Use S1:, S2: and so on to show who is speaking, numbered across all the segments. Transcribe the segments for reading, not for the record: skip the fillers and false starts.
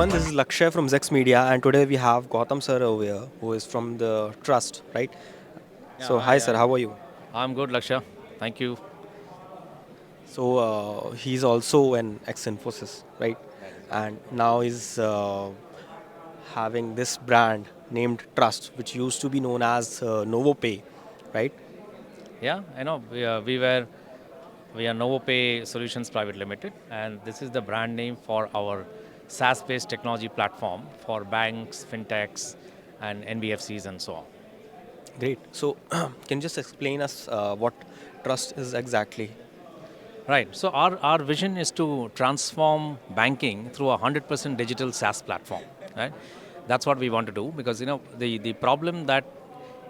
S1: everyone. This is Lakshay from ZEX Media, and today we have Gautam sir over here, who is from the Trust, right?
S2: Yeah,
S1: So, hi
S2: hi,
S1: sir, how are you?
S2: I'm good, Laksha. Thank you.
S1: So, he's also an ex-Infosys, right?
S2: That is right.
S1: And now he's having this brand named Trust, which used to be known as Novopay, right?
S2: Yeah, I know we are Novopay Solutions Private Limited, and this is the brand name for our SaaS-based technology platform for banks, fintechs, and NBFCs and so on.
S1: Great. So, can you just explain us what Trust is exactly?
S2: Right. So our vision is to transform banking through a 100% digital SaaS platform. Right. That's what we want to do because the problem that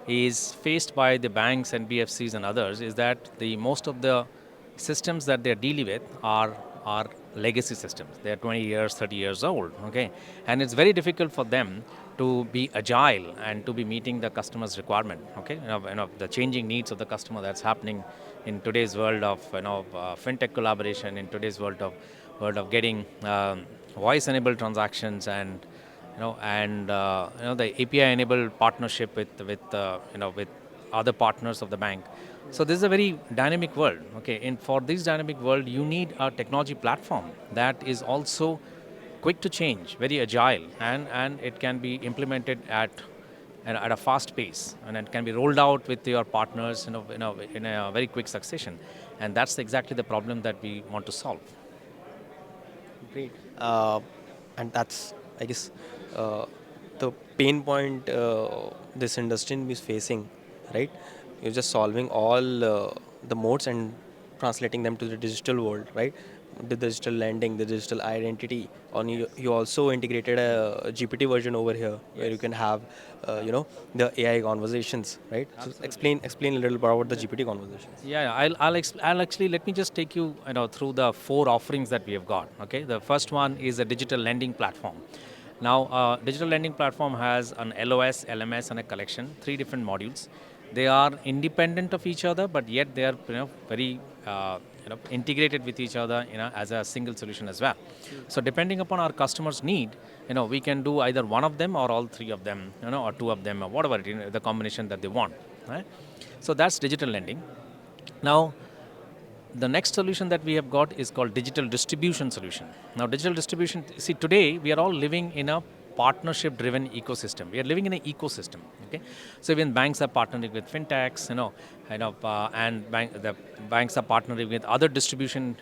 S2: is faced by the banks, NBFCs, and others is that the most of the systems that they're dealing with are legacy systems. They're 20 years, 30 years old. Okay, and it's very difficult for them to be agile and to be meeting the customer's requirement. Okay, the changing needs of the customer that's happening in today's world of fintech collaboration, in today's world of getting voice-enabled transactions and the API-enabled partnership with other partners of the bank. So this is a very dynamic world. Okay, and for this dynamic world, you need a technology platform that is also quick to change, very agile, and it can be implemented at a fast pace, and it can be rolled out with your partners in a very quick succession. And that's exactly the problem that we want to solve.
S1: Great. And that's, I guess, uh, the pain point this industry is facing, right? You're just solving all the modes and translating them to the digital world, right? The digital lending, the digital identity. You also integrated a GPT version over here where you
S2: Yes.
S1: can have, the AI conversations, right? So
S2: Absolutely.
S1: explain a little about the GPT conversations.
S2: Yeah, I'll actually let me just take you through the four offerings that we have got. Okay, the first one is a digital lending platform. Now, digital lending platform has an LOS, LMS, and a collection, three different modules. They are independent of each other, but yet they are very integrated with each other as a single solution as well. So depending upon our customers' need, we can do either one of them or all three of them, or two of them or whatever the combination that they want. Right? So that's digital lending. Now, the next solution that we have got is called digital distribution solution. Now, digital distribution, see, today we are all living in a partnership driven ecosystem. We are living in an ecosystem. Okay, so even banks are partnering with fintechs, and the banks are partnering with other distribution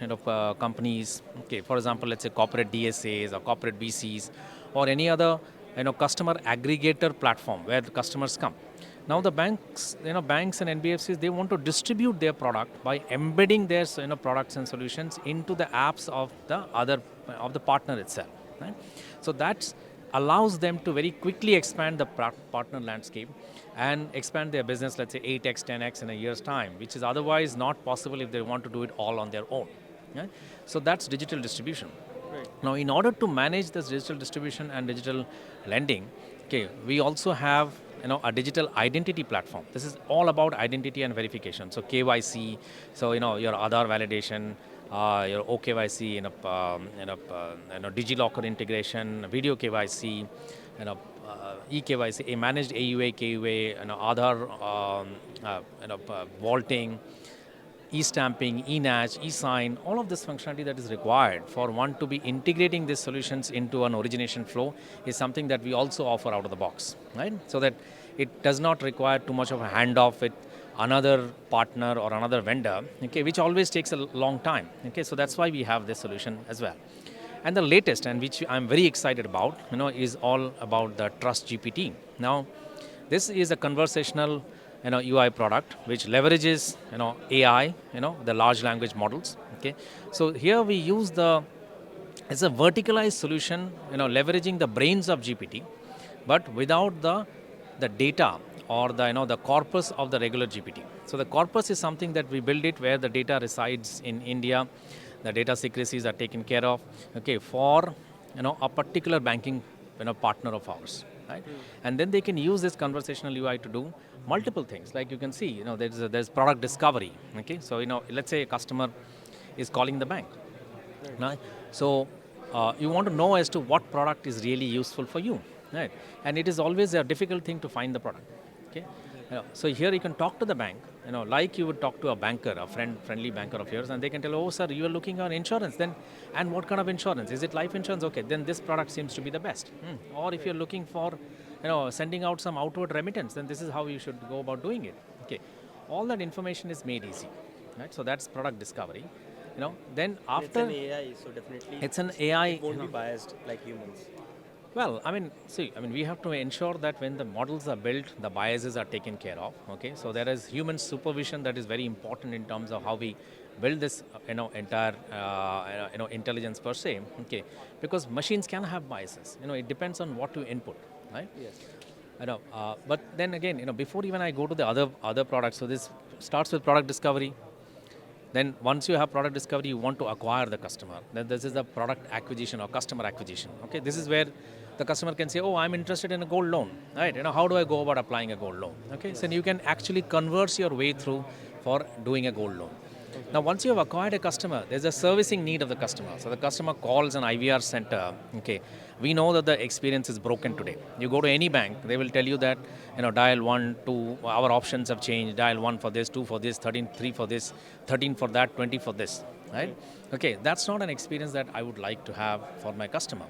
S2: companies. Okay, for example, let's say corporate DSAs or corporate VCs or any other customer aggregator platform where the customers come. Now the banks and NBFCs, they want to distribute their product by embedding their products and solutions into the apps of the partner itself. Right? So that allows them to very quickly expand the partner landscape and expand their business, let's say 8x, 10x in a year's time, which is otherwise not possible if they want to do it all on their own. Right? So that's digital distribution. Now, in order to manage this digital distribution and digital lending, okay, we also have a digital identity platform. This is all about identity and verification. So KYC, so your Aadhaar validation, your OKYC, DigiLocker integration, video KYC, EKYC, a managed AUA, KUA, Aadhaar, vaulting, e-stamping, e-natch, e-sign, all of this functionality that is required for one to be integrating these solutions into an origination flow is something that we also offer out of the box, right? So that it does not require too much of a handoff with another partner or another vendor, okay, which always takes a long time. Okay, so that's why we have this solution as well. And the latest, and which I'm very excited about, is all about the Trust GPT. Now, this is a conversational UI product which leverages AI, the large language models. Okay, so here we use it's a verticalized solution, leveraging the brains of GPT, but without the data or the corpus of the regular GPT. So the corpus is something that we build it where the data resides in India, the data secrecies are taken care of. Okay, for a particular banking partner of ours, right? And then they can use this conversational UI to do multiple things. Like you can see, there's product discovery. Okay, so let's say a customer is calling the bank. Right? So you want to know as to what product is really useful for you, right? And it is always a difficult thing to find the product. Okay, so here you can talk to the bank, like you would talk to a banker, a friendly banker of yours, and they can tell, oh sir, you are looking on insurance, then, and what kind of insurance? Is it life insurance? Okay, then this product seems to be the best. Or if you're looking for, sending out some outward remittance, then this is how you should go about doing it. Okay, all that information is made easy, right? So that's product discovery. Then
S1: It's an
S2: after
S1: AI, so definitely
S2: it's an AI,
S1: it won't be biased like humans.
S2: well, we have to ensure that when the models are built, the biases are taken care of. Okay, so there is human supervision that is very important in terms of how we build this, entire, intelligence per se. Okay, because machines can have biases. It depends on what you input, right?
S1: Yes.
S2: But then again, before even I go to the other products, so this starts with product discovery. Then once you have product discovery, you want to acquire the customer. Then this is the product acquisition or customer acquisition. Okay, this is where the customer can say, oh, I'm interested in a gold loan, right? How do I go about applying a gold loan? Okay, so you can actually converse your way through for doing a gold loan. Now, once you have acquired a customer, there's a servicing need of the customer. So the customer calls an IVR center. Okay, we know that the experience is broken today. You go to any bank, they will tell you that, dial 1, 2, our options have changed. Dial 1 for this, 2 for this, 13, 3 for this, 13 for that, 20 for this, right? Okay, that's not an experience that I would like to have for my customer.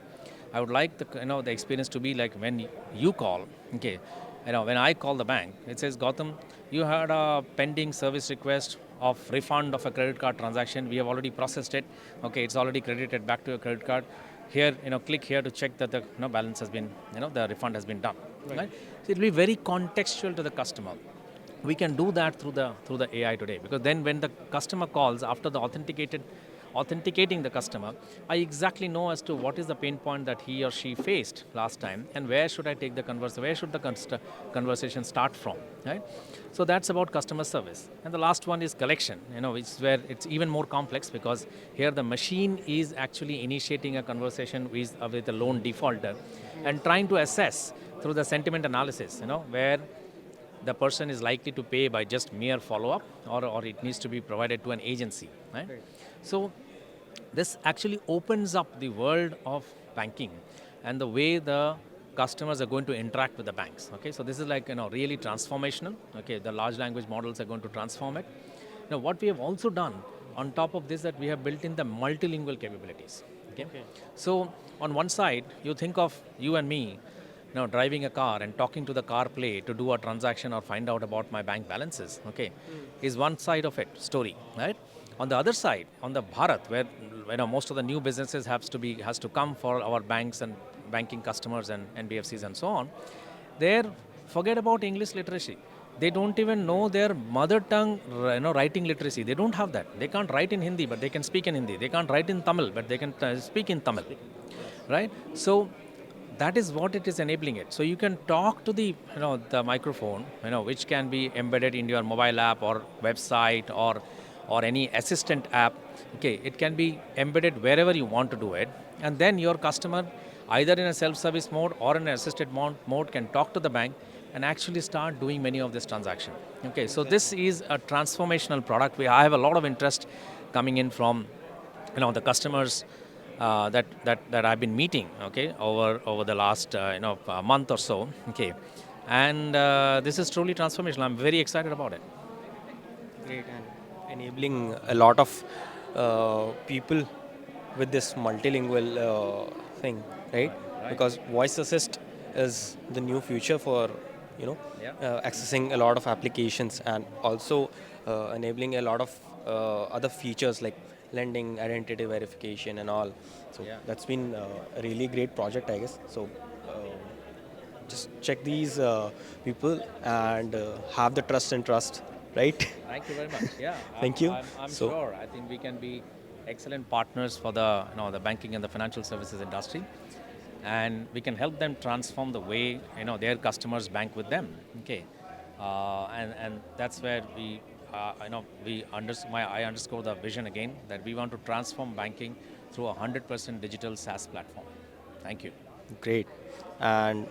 S2: I would like the experience to be like when you call. Okay, when I call the bank, it says, Gautam, you had a pending service request of refund of a credit card transaction. We have already processed it. Okay, it's already credited back to your credit card. Here, click here to check that the balance has been, the refund has been done. Right? So it will be very contextual to the customer. We can do that through the AI today, because then when the customer calls after the authenticating the customer, I exactly know as to what is the pain point that he or she faced last time, and where should I take the conversation, where should the conversation start from, right? So that's about customer service. And the last one is collection, which is where it's even more complex, because here the machine is actually initiating a conversation with a loan defaulter and trying to assess through the sentiment analysis, where the person is likely to pay by just mere follow-up, or it needs to be provided to an agency, right? So this actually opens up the world of banking and the way the customers are going to interact with the banks. Okay, so this is like, really transformational. Okay, the large language models are going to transform it. Now, what we have also done on top of this, that we have built in the multilingual capabilities. Okay, so on one side, you think of you and me, driving a car and talking to the CarPlay to do a transaction or find out about my bank balances, okay, is one side of it, story, right? On the other side, on the Bharat, where most of the new businesses has to come for our banks and banking customers and NBFCs and so on, there, forget about English literacy. They don't even know their mother tongue, writing literacy. They don't have that. They can't write in Hindi, but they can speak in Hindi. They can't write in Tamil, but they can speak in Tamil, right? So that is what it is enabling it. So you can talk to the microphone, which can be embedded in your mobile app or website or any assistant app. Okay, it can be embedded wherever you want to do it, and then your customer, either in a self-service mode or in an assisted mode, can talk to the bank and actually start doing many of this transaction. Okay, so this is a transformational product. I have a lot of interest coming in from the customers that I've been meeting, okay, over the last month or so, okay, and this is truly transformational. I'm very excited about it.
S1: Great, and enabling a lot of people with this multilingual thing, right?
S2: Right.
S1: Because voice assist is the new future for
S2: Yeah.
S1: accessing a lot of applications, and also enabling a lot of other features like lending, identity verification, and all. So
S2: Yeah.
S1: that's been a really great project, I guess. So just check these people and have the trust and trust, right?
S2: Thank you very much. Yeah,
S1: Thank you.
S2: I'm
S1: So
S2: sure. I think we can be excellent partners for the banking and the financial services industry, and we can help them transform the way their customers bank with them. Okay, and that's where I underscore the vision again, that we want to transform banking through a 100% digital SaaS platform. Thank you.
S1: great. And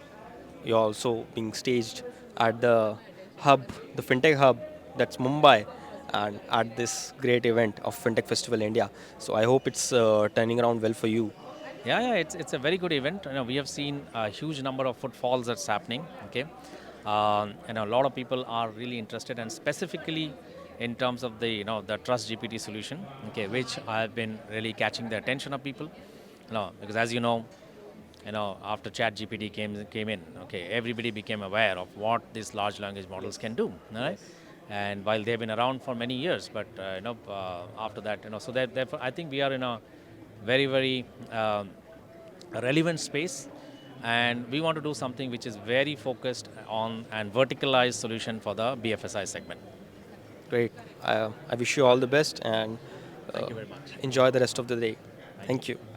S1: you're also being staged at the hub, the Fintech hub, that's Mumbai, and at this great event of Fintech Festival India. So I hope it's turning around well for you.
S2: Yeah, it's a very good event. We have seen a huge number of footfalls that's happening. Okay, and a lot of people are really interested, and specifically in terms of the the Trust GPT solution. Okay, which have been really catching the attention of people. Because as after Chat GPT came in, okay, everybody became aware of what these large language models can do, right?
S1: Yes.
S2: And while they've been around for many years, but after that, so therefore, I think we are in a very relevant space, and we want to do something which is very focused on and verticalized solution for the BFSI segment.
S1: Great. I wish you all the best and
S2: Thank
S1: uh,
S2: you very much.
S1: enjoy the rest of the day.
S2: Thank you.
S1: Thank you.